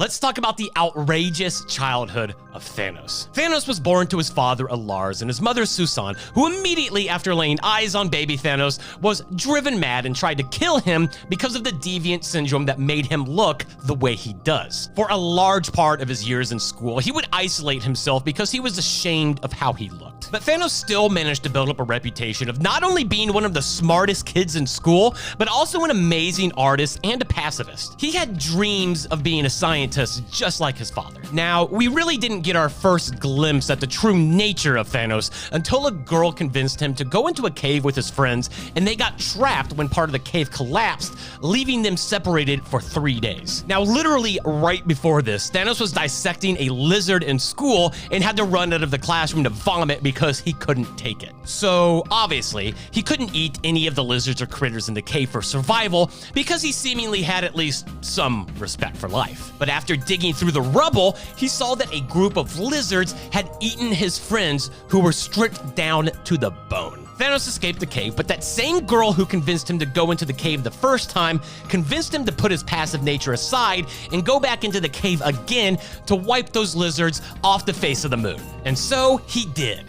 Let's talk about the outrageous childhood of Thanos. Thanos was born to his father Lars and his mother Susan, who immediately after laying eyes on baby Thanos was driven mad and tried to kill him because of the deviant syndrome that made him look the way he does. For a large part of his years in school, he would isolate himself because he was ashamed of how he looked. But Thanos still managed to build up a reputation of not only being one of the smartest kids in school, but also an amazing artist and a pacifist. He had dreams of being a scientist just like his father. Now, we really didn't get our first glimpse at the true nature of Thanos until a girl convinced him to go into a cave with his friends, and they got trapped when part of the cave collapsed, leaving them separated for 3 days. Now, literally right before this, Thanos was dissecting a lizard in school and had to run out of the classroom to vomit because he couldn't take it. So, obviously, he couldn't eat any of the lizards or critters in the cave for survival because he seemingly had at least some respect for life. But after digging through the rubble, he saw that a group of lizards had eaten his friends who were stripped down to the bone. Thanos escaped the cave, but that same girl who convinced him to go into the cave the first time convinced him to put his passive nature aside and go back into the cave again to wipe those lizards off the face of the moon. And so he did.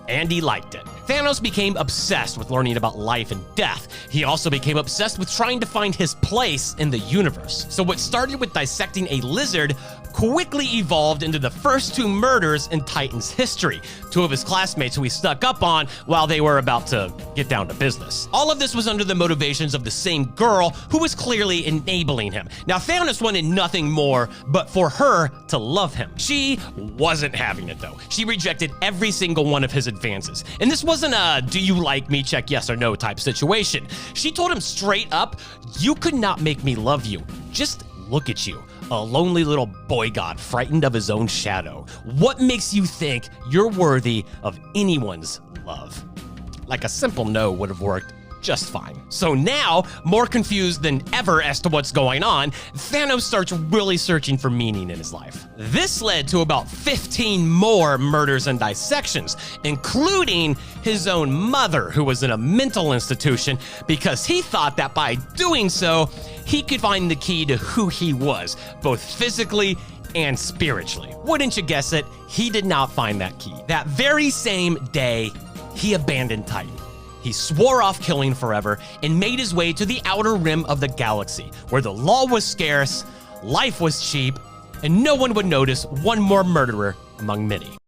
And he liked it. Thanos became obsessed with learning about life and death. He also became obsessed with trying to find his place in the universe. So what started with dissecting a lizard quickly evolved into the first 2 murders in Titan's history, 2 of his classmates who he stuck up on while they were about to get down to business. All of this was under the motivations of the same girl who was clearly enabling him. Now, Thanos wanted nothing more but for her to love him. She wasn't having it though. She rejected every single one of his advances. And this wasn't a do you like me, check yes or no type situation. She told him straight up, you could not make me love you. Just look at you, a lonely little boy god frightened of his own shadow. What makes you think you're worthy of anyone's love? Like a simple no would have worked just fine. So now, more confused than ever as to what's going on, Thanos starts really searching for meaning in his life. This led to about 15 more murders and dissections, including his own mother, who was in a mental institution, because he thought that by doing so, he could find the key to who he was, both physically and spiritually. Wouldn't you guess it? He did not find that key. That very same day, he abandoned Titan. He swore off killing forever and made his way to the outer rim of the galaxy, where the law was scarce, life was cheap, and no one would notice one more murderer among many.